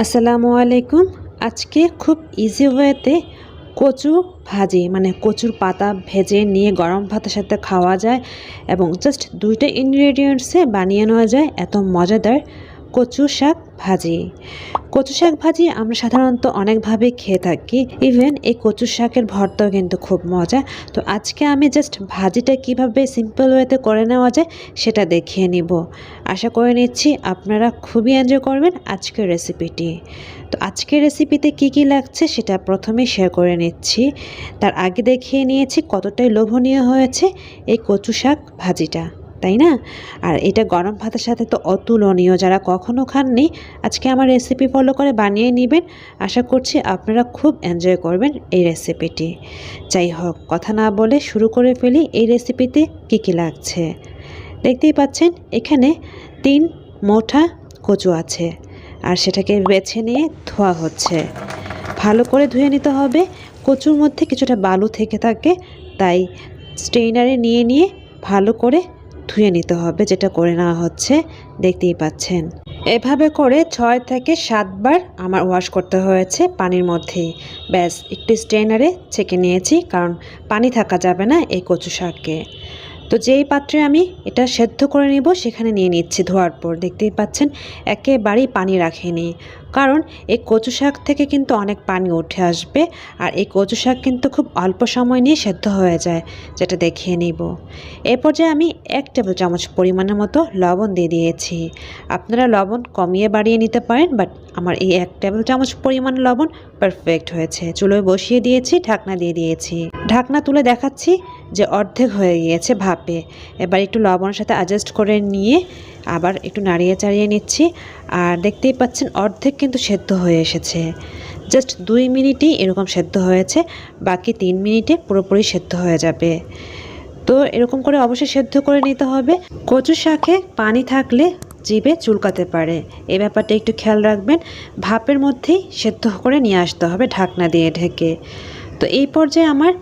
আসসালামু আলাইকুম। আজকে খুব ইজি ওয়েতে কচু ভাজি মানে কচুর পাতা ভেজে নিয়ে গরম ভাতের সাথে খাওয়া যায় এবং জাস্ট দুইটা ইনগ্রেডিয়েন্টসে বানিয়ে নেওয়া যায় এত মজাদার কচু শাক ভাজি। কচু শাক ভাজি আমরা সাধারণত অনেকভাবে খেয়ে থাকি, ইভেন এই কচু শাকের ভর্তাও কিন্তু খুব মজা। তো আজকে আমি জাস্ট ভাজিটা কিভাবে সিম্পল ওয়েতে করে নেওয়া যায় সেটা দেখিয়ে নিব। আশা করে নিচ্ছি আপনারা খুবই এনজয় করবেন আজকের রেসিপিটি। তো আজকের রেসিপিতে কি কি লাগছে সেটা প্রথমেই শেয়ার করে নিচ্ছি। তার আগে দেখিয়ে নিয়েছি কতটাই লোভনীয় হয়েছে এই কচু শাক ভাজিটা, তাই না? আর এটা গরম ভাতের সাথে তো অতুলনীয়। যারা কখনো খাননি আজকে আমার রেসিপি ফলো করে বানিয়ে নেবেন। আশা করছি আপনারা খুব এনজয় করবেন এই রেসিপিটি। যাই হোক, কথা না বলে শুরু করে ফেলি এই রেসিপিতে কি কি লাগছে। দেখতেই পাচ্ছেন এখানে 3 মোটা কচু আছে আর সেটাকে বেছে নিয়ে ধোয়া হচ্ছে। ভালো করে ধুয়ে নিতে হবে। কচুর মধ্যে কিছুটা বালু থেকে থাকে, তাই স্ট্রেইনারে নিয়ে ভালো করে ধুয়ে নিতে হবে, যেটা করে নেওয়া হচ্ছে দেখতেই পাচ্ছেন। এভাবে করে 6 থেকে 7 বার আমার ওয়াশ করতে হয়েছে পানির মধ্যেই। ব্যাস একটু স্ট্রেইনারে ছেঁকে নিয়েছি, কারণ পানি থাকা যাবে না এই কচু শাকে। তো যেই পাত্রে আমি এটা সেদ্ধ করে নিব সেখানে নিয়ে নিচ্ছি। ধোয়ার পর দেখতেই পাচ্ছেন একেবারেই পানি রাখিনি, কারণ এই কচু শাক থেকে কিন্তু অনেক পানি উঠে আসবে আর এই কচু শাক কিন্তু খুব অল্প সময় নিয়ে সেদ্ধ হয়ে যায়, যেটা দেখিয়ে নিব। এই পর্যায়ে আমি 1 টেবিল চামচ পরিমাণের মতো লবণ দিয়ে দিয়েছি। আপনারা লবণ কমিয়ে বাড়িয়ে নিতে পারেন, বাট আমার এই 1 টেবিল চামচ পরিমাণ লবণ পারফেক্ট হয়েছে। চুলোয় বসিয়ে দিয়েছি, ঢাকনা দিয়ে দিয়েছি। ঢাকনা তুলে দেখাচ্ছি যে অর্ধেক হয়ে গিয়েছে ভাপে। এবার একটু লবণের সাথে অ্যাডজাস্ট করে নিয়ে আবার একটু নাড়িয়ে চাড়িয়ে নিচ্ছি। আর দেখতেই পাচ্ছেন অর্ধেক কিন্তু সেদ্ধ হয়ে এসেছে। জাস্ট 2 মিনিটই এরকম সেদ্ধ হয়েছে, বাকি 3 মিনিটে পুরোপুরি সেদ্ধ হয়ে যাবে। তো এরকম করে অবশ্যই সেদ্ধ করে নিতে হবে। কচু শাকে পানি থাকলে জিভে চুলকাতে পারে, এই ব্যাপারটা একটু খেয়াল রাখবেন। ভাপের মধ্যেই সেদ্ধ করে নিয়ে আসতে হবে ঢাকনা দিয়ে ঢেকে। তো এই পর্যায়ে আমার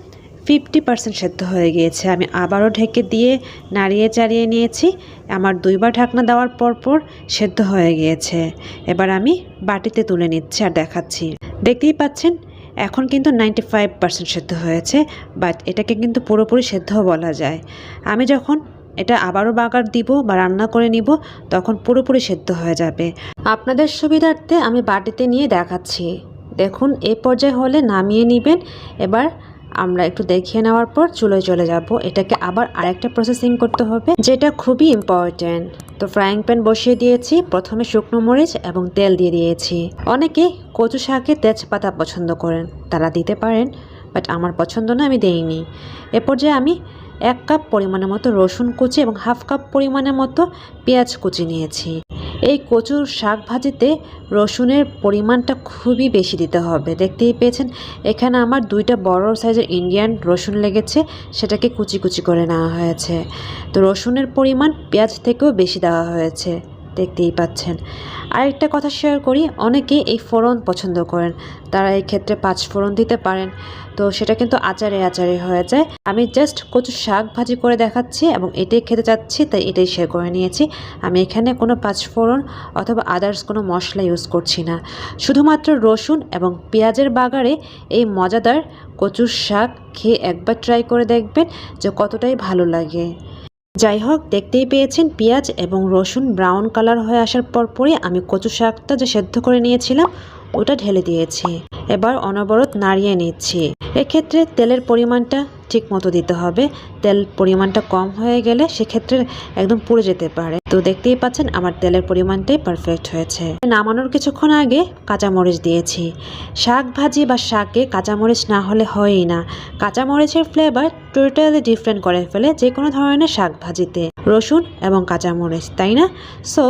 50% সেদ্ধ হয়ে গিয়েছে। আমি আবারও ঢেকে দিয়ে নাড়িয়ে চাড়িয়ে নিয়েছি। আমার 2 বার ঢাকনা দেওয়ার পর সেদ্ধ হয়ে গিয়েছে। এবার আমি বাটিতে তুলে নিচ্ছি আর দেখাচ্ছি। দেখতেই পাচ্ছেন এখন কিন্তু 95% সেদ্ধ হয়েছে, বাট এটাকে কিন্তু পুরোপুরি সেদ্ধও বলা যায়। আমি যখন এটা আবারও বাগার দিব বা রান্না করে নিব তখন পুরোপুরি সেদ্ধ হয়ে যাবে। আপনাদের সুবিধার্থে আমি বাটিতে নিয়ে দেখাচ্ছি। দেখুন এই পর্যায়ে হলে নামিয়ে নেবেন। এবার আমরা একটু দেখিয়ে নেওয়ার পর চুলোয় চলে যাব। এটাকে আবার আরেকটা প্রসেসিং করতে হবে, যেটা খুবই ইম্পর্টেন্ট। তো ফ্রাইং প্যান বসিয়ে দিয়েছি, প্রথমে শুকনো মরিচ এবং তেল দিয়ে দিয়েছি। অনেকে কচু শাকে তেজপাতা পছন্দ করেন, তারা দিতে পারেন, বাট আমার পছন্দ না, আমি দেইনি। এ পর্যায়ে আমি 1 কাপ পরিমাণের মতো রসুন কুচি এবং হাফ কাপ পরিমাণের মতো পেঁয়াজ কুচি নিয়েছি। এই কচুর শাক ভাজিতে রসুনের পরিমাণটা খুবই বেশি দিতে হবে। দেখতেই পেয়েছেন এখানে আমার 2টা বড় সাইজের ইন্ডিয়ান রসুন লেগেছে, সেটাকে কুচি কুচি করে নেওয়া হয়েছে। তো রসুনের পরিমাণ পেঁয়াজ থেকেও বেশি দেওয়া হয়েছে, দেখতেই পাচ্ছেন। আরেকটা কথা শেয়ার করি, অনেকে এই ফোড়ন পছন্দ করেন, তারা এই ক্ষেত্রে 5 ফোড়ন দিতে পারেন। তো সেটা কিন্তু আচারে আচারে হয়ে যায়। আমি জাস্ট কচু শাক ভাজি করে দেখাচ্ছি এবং এটাই খেতে চাচ্ছি, তাই এটাই শেয়ার করে নিয়েছি। আমি এখানে কোনো 5 ফোড়ন অথবা আদার্স কোনো মশলা ইউজ করছি না। শুধুমাত্র রসুন এবং পেঁয়াজের বাগারে এই মজাদার কচুর শাক খেয়ে একবার ট্রাই করে দেখবেন যে কতটাই ভালো লাগে। যাই হোক, দেখতেই পেয়েছেন পেঁয়াজ এবং রসুন ব্রাউন কালার হয়ে আসার পরই আমি কচু শাকটা যে সেদ্ধ করে নিয়েছিলাম ওটা ঢেলে দিয়েছি। এবার অনবরত নাড়িয়ে নিচ্ছি। এক্ষেত্রে তেলের পরিমাণটা ঠিক মতো দিতে হবে। তেল পরিমাণটা কম হয়ে গেলে সেক্ষেত্রে একদম পুড়ে যেতে পারে। তো দেখতেই পাচ্ছেন আমার তেলের পরিমাণটাই পারফেক্ট হয়েছে। নামানোর কিছুক্ষণ আগে কাঁচামরিচ দিয়েছি। শাক ভাজি বা শাকে কাঁচামরিচ না হলে হয়ই না। কাঁচামরিচের ফ্লেভার টোটালি ডিফারেন্ট করে ফেলে যে কোনো ধরনের শাক ভাজিতে। রসুন এবং কাঁচামরিচ, তাই না? সো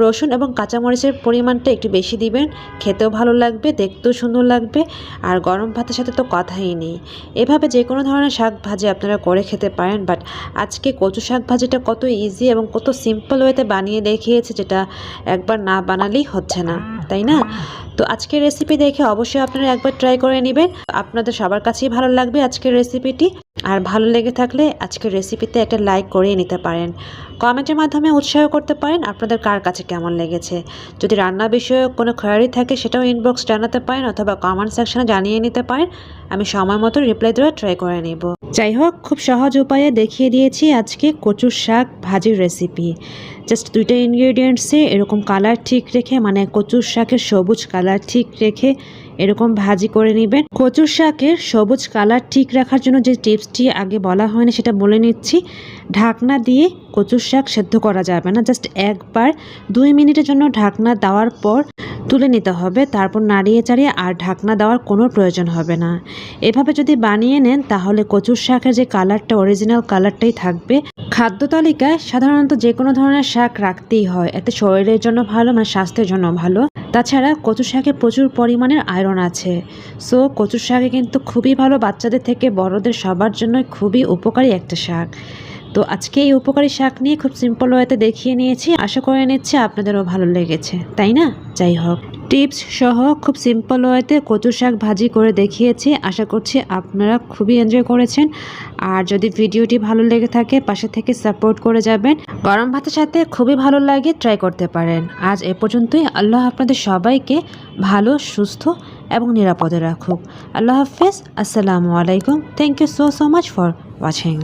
রসুন এবং কাঁচামরিচের পরিমাণটা একটু বেশি দিবেন, খেতেও ভালো লাগবে, দেখতেও সুন্দর লাগবে। আর গরম ভাতের সাথে তো কথাই নেই। এভাবে যে কোনো ধরনের শাক ভাজি আপনারা করে খেতে পারেন, বাট আজকে কচু শাক ভাজিটা কত ইজি এবং কত সিম্পল ওয়েতে বানিয়ে দেখিয়েছে, যেটা একবার না বানালেই হচ্ছে না, তাই না? তো আজকের রেসিপি দেখে অবশ্যই আপনারা একবার ট্রাই করে নেবেন। আপনাদের সবার কাছেই ভালো লাগবে আজকের রেসিপিটি। আর ভালো লেগে থাকলে আজকের রেসিপিতে একটা লাইক করিয়ে নিতে পারেন। কমেন্টের মাধ্যমে উৎসাহ করতে পারেন আপনাদের কার কাছে কেমন লেগেছে। যদি রান্না বিষয়ে কোনো কোয়েরি থাকে সেটাও ইনবক্স জানাতে পারেন অথবা কমেন্ট সেকশনে জানিয়ে নিতে পারেন। আমি সময় মতো রিপ্লাই দেওয়ার ট্রাই করে নেব। যাই হোক, খুব সহজ উপায়ে দেখিয়ে দিয়েছি আজকে কচুর শাক ভাজির রেসিপি। জাস্ট দুইটা ইনগ্রেডিয়েন্টসে এরকম কালার ঠিক রেখে, মানে কচুর শাকের সবুজ কালার ঠিক রেখে এরকম ভাজি করে নেবেন। কচুর শাকের সবুজ কালার ঠিক রাখার জন্য যে টিপসটি আগে বলা হয়নি সেটা বলে নিচ্ছি। ঢাকনা দিয়ে কচুর শাক সেদ্ধ করা যাবে না, জাস্ট একবার 2 মিনিটের জন্য ঢাকনা দেওয়ার পর তুলে নিতে হবে। তারপর নাড়িয়ে চাড়িয়ে আর ঢাকনা দেওয়ার কোনো প্রয়োজন হবে না। এভাবে যদি বানিয়ে নেন তাহলে কচুর শাকের যে কালারটা অরিজিনাল কালারটাই থাকবে। খাদ্য তালিকায় সাধারণত যে কোনো ধরনের শাক রাখতেই হয়, এতে শরীরের জন্য ভালো, মানে স্বাস্থ্যের জন্য ভালো। তাছাড়া কচু শাকে প্রচুর পরিমাণের আয়রন আছে। সো কচু শাকে কিন্তু খুবই ভালো, বাচ্চাদের থেকে বড়দের সবার জন্য খুবই উপকারী একটা শাক। তো আজকে এই উপকারী শাক নিয়ে খুব সিম্পল ওয়েতে দেখিয়ে নিয়েছি। আশা করে নিচ্ছি আপনাদেরও ভালো লেগেছে, তাই না? যাই হোক, টিপস সহ খুব সিম্পল ওয়েতে কচু শাক ভাজি করে দেখিয়েছি। আশা করছি আপনারা খুবই এনজয় করেছেন। আর যদি ভিডিওটি ভালো লেগে থাকে পাশে থেকে সাপোর্ট করে যাবেন। গরম ভাতের সাথে খুবই ভালো লাগে, ট্রাই করতে পারেন। আজ এ পর্যন্তই। আল্লাহ আপনাদের সবাইকে ভালো, সুস্থ এবং নিরাপদে রাখুক। আল্লাহ হাফেজ। আসসালামু আলাইকুম। Thank you so much for watching.